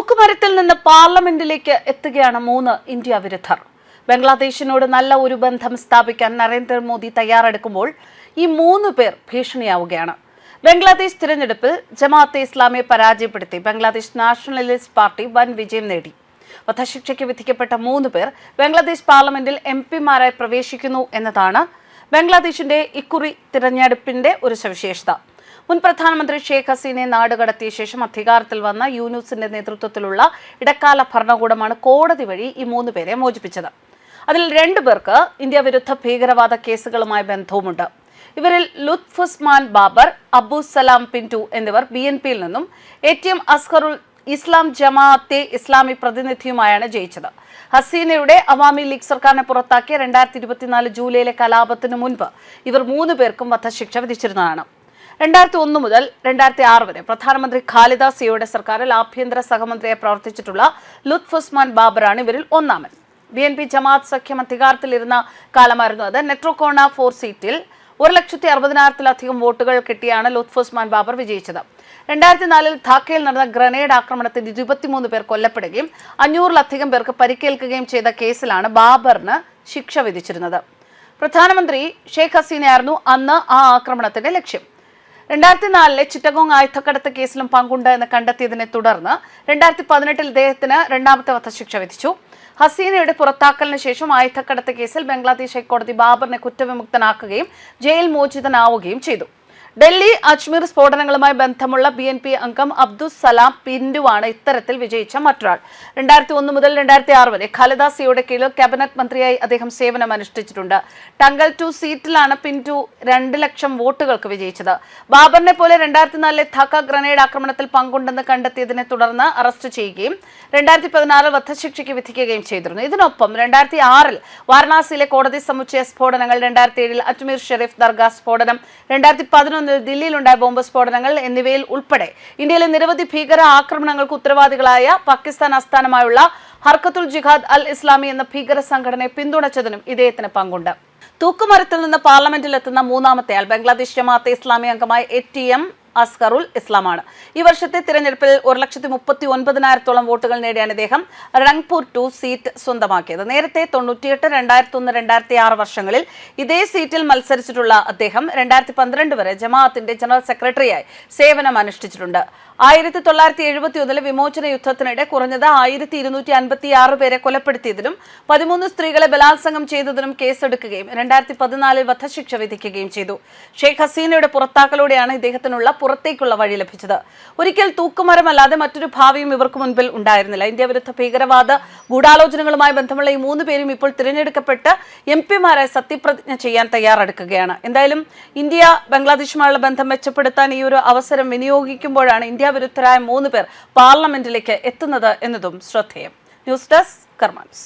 തൂക്കുമരത്തിൽ നിന്ന് പാർലമെന്റിലേക്ക് എത്തുകയാണ് 3 ഇന്ത്യ വിരുദ്ധർ. ബംഗ്ലാദേശിനോട് നല്ല ഒരു ബന്ധം സ്ഥാപിക്കാൻ നരേന്ദ്രമോദി തയ്യാറെടുക്കുമ്പോൾ ഈ 3 പേർ ഭീഷണിയാവുകയാണ്. ബംഗ്ലാദേശ് തിരഞ്ഞെടുപ്പിൽ ജമാഅത്തെ ഇസ്ലാമിയെ പരാജയപ്പെടുത്തി ബംഗ്ലാദേശ് നാഷണലിസ്റ്റ് പാർട്ടി വൻ വിജയം നേടി. വധശിക്ഷയ്ക്ക് വിധിക്കപ്പെട്ട 3 പേർ ബംഗ്ലാദേശ് പാർലമെന്റിൽ എംപിമാരായി പ്രവേശിക്കുന്നു എന്നതാണ് ബംഗ്ലാദേശിന്റെ ഇക്കുറി തിരഞ്ഞെടുപ്പിന്റെ ഒരു സവിശേഷത. മുൻ പ്രധാനമന്ത്രി ഷെയ്ഖ് ഹസീനയെ നാടുകടത്തിയ ശേഷം അധികാരത്തിൽ വന്ന യൂനുസിന്റെ നേതൃത്വത്തിലുള്ള ഇടക്കാല ഭരണകൂടമാണ് കോടതി വഴി ഈ 3 പേരെ മോചിപ്പിച്ചത്. അതിൽ 2 പേർക്ക് ഇന്ത്യ വിരുദ്ധ ഭീകരവാദ കേസുകളുമായി ബന്ധവുമുണ്ട്. ഇവരിൽ ലുത്ഫുസ്മാൻ ബാബർ, അബു സലാം പിന്റു എന്നിവർ BNPയിൽ നിന്നും ATM അസ്ഹറുൽ ഇസ്ലാം ജമാഅത്തെ ഇസ്ലാമി പ്രതിനിധിയുമായാണ് ജയിച്ചത്. ഹസീനയുടെ അവാമി ലീഗ് സർക്കാരിനെ പുറത്താക്കിയ 2024 ജൂലൈയിലെ കലാപത്തിനു മുൻപ് ഇവർ 3 പേർക്കും വധശിക്ഷ വിധിച്ചിരുന്നതാണ്. 2001 മുതൽ 2006 വരെ പ്രധാനമന്ത്രി ഖാലിദ സിയയുടെ സർക്കാരിൽ ആഭ്യന്തര സഹമന്ത്രിയായി പ്രവർത്തിച്ചിട്ടുള്ള ലുത്ഫുസ്മാൻ ബാബറാണ് ഇവരിൽ ഒന്നാമൻ. BNP ജമാഅത്ത് സഖ്യം അധികാരത്തിലിരുന്ന കാലമായിരുന്നു അത്. നെട്രോകോണ 4 സീറ്റിൽ 1,60,000-ലധികം വോട്ടുകൾ കിട്ടിയാണ് ലുത്ഫുസ്മാൻ ബാബർ വിജയിച്ചത്. 2004 ധാക്കയിൽ നടന്ന ഗ്രനേഡ് ആക്രമണത്തിൽ 23 പേർ കൊല്ലപ്പെടുകയും 500-ലധികം പേർക്ക് പരിക്കേൽക്കുകയും ചെയ്ത കേസിലാണ് ബാബറിന് ശിക്ഷ വിധിച്ചിരുന്നത്. പ്രധാനമന്ത്രി ഷെയ്ഖ് ഹസീനയായിരുന്നു അന്ന് ആ ആക്രമണത്തിന്റെ ലക്ഷ്യം. 2004 ചിറ്റഗോങ് ആയുധക്കടത്ത് കേസിലും പങ്കുണ്ട് എന്ന് കണ്ടെത്തിയതിനെ തുടർന്ന് 2018 ഇദ്ദേഹത്തിന് 2ാമത്തെ വധശിക്ഷ വിധിച്ചു. ഹസീനയുടെ പുറത്താക്കലിന് ശേഷം ആയുധക്കടത്ത് കേസിൽ ബംഗ്ലാദേശ് ഹൈക്കോടതി ബാബറിനെ കുറ്റവിമുക്തനാക്കുകയും ജയിൽ മോചിതനാവുകയും ചെയ്തു. ഡൽഹി അജ്മീർ സ്ഫോടനങ്ങളുമായി ബന്ധമുള്ള BNP അംഗം അബ്ദുസ് സലാം പിന്റുവാണ് ഇത്തരത്തിൽ വിജയിച്ച മറ്റൊരാൾ. 2001 മുതൽ 2006 വരെ ഖാലിദ സിയയുടെ കീഴിൽ ക്യാബിനറ്റ് മന്ത്രിയായി അദ്ദേഹം സേവനമനുഷ്ഠിച്ചിട്ടുണ്ട്. ടങ്കൽ 2 സീറ്റിലാണ് പിന്റു 2 ലക്ഷം വോട്ടുകൾക്ക് വിജയിച്ചത്. ബാബറിനെ പോലെ 2004 ധാക്ക ഗ്രനേഡ് ആക്രമണത്തിൽ പങ്കുണ്ടെന്ന് കണ്ടെത്തിയതിനെ തുടർന്ന് അറസ്റ്റ് ചെയ്യുകയും 2016 വധശിക്ഷയ്ക്ക് വിധിക്കുകയും ചെയ്തിരുന്നു. ഇതിനൊപ്പം 2006 വാരണാസിയിലെ കോടതി സമുച്ചയ സ്ഫോടനങ്ങൾ, 2007 അജ്മീർ ഷെരീഫ് ദർഗാ സ്ഫോടനം, 2011 ദില്ലിയിലുണ്ടായ ബോംബ് സ്ഫോടനങ്ങൾ എന്നിവയിൽ ഉൾപ്പെടെ ഇന്ത്യയിലെ നിരവധി ഭീകര ആക്രമണങ്ങൾക്ക് ഉത്തരവാദികളായ പാകിസ്ഥാൻ ആസ്ഥാനമായുള്ള ഹർക്കത്തുൽ ജിഹാദ് അൽ ഇസ്ലാമി എന്ന ഭീകര സംഘടനയെ പിന്തുണച്ചതിനും ഇദ്ദേഹത്തിന് പങ്കുണ്ട്. തൂക്കുമരത്തിൽ നിന്ന് പാർലമെന്റിലെത്തുന്ന 3ാമത്തെയാൾ ബംഗ്ലാദേശ് ജമാഅത്തെ ഇസ്ലാമി അംഗമായ ATM അസ്ഹറുൽ ഇസ്ലാമാണ്. ഈ വർഷത്തെ തിരഞ്ഞെടുപ്പിൽ 1,39,000-ഓളം വോട്ടുകൾ നേടിയാണ് ഇദ്ദേഹം റംഗ്പൂർ 2 സീറ്റ് സ്വന്തമാക്കിയത്. നേരത്തെ 98, 2001, 2006 വർഷങ്ങളിൽ ഇതേ സീറ്റിൽ മത്സരിച്ചിട്ടുള്ള അദ്ദേഹം 2012 വരെ ജമാഅത്തിന്റെ ജനറൽ സെക്രട്ടറിയായി സേവനം അനുഷ്ഠിച്ചിട്ടുണ്ട്. 1971 വിമോചന യുദ്ധത്തിനിടെ കുറഞ്ഞത് 1,256 പേരെ കൊലപ്പെടുത്തിയതിനും 13 സ്ത്രീകളെ ബലാത്സംഗം ചെയ്തതിനും കേസെടുക്കുകയും 2014 വധശിക്ഷ വിധിക്കുകയും ചെയ്തു. ഷെയ്ഖ് ഹസീനയുടെ പുറത്താക്കലോടെയാണ് ഇദ്ദേഹത്തിനുള്ള പുറത്തേക്കുള്ള വഴി ലഭിച്ചത്. ഒരിക്കൽ തൂക്കുമരമല്ലാതെ മറ്റൊരു ഭാവിയും ഇവർക്ക് മുൻപിൽ ഉണ്ടായിരുന്നില്ല. ഇന്ത്യ വിരുദ്ധ ഭീകരവാദ ഗൂഢാലോചനകളുമായി ബന്ധമുള്ള ഈ 3 പേരും ഇപ്പോൾ തിരഞ്ഞെടുക്കപ്പെട്ട് MPമാരായി സത്യപ്രതിജ്ഞ ചെയ്യാൻ തയ്യാറെടുക്കുകയാണ്. എന്തായാലും ഇന്ത്യ ബംഗ്ലാദേശുമായുള്ള ബന്ധം മെച്ചപ്പെടുത്താൻ ഈ ഒരു അവസരം വിനിയോഗിക്കുമ്പോഴാണ് ഇന്ത്യ വിരുദ്ധരായ 3 പേർ പാർലമെന്റിലേക്ക് എത്തുന്നത് എന്നതും ശ്രദ്ധേയം. News desk കർമാൻസ്.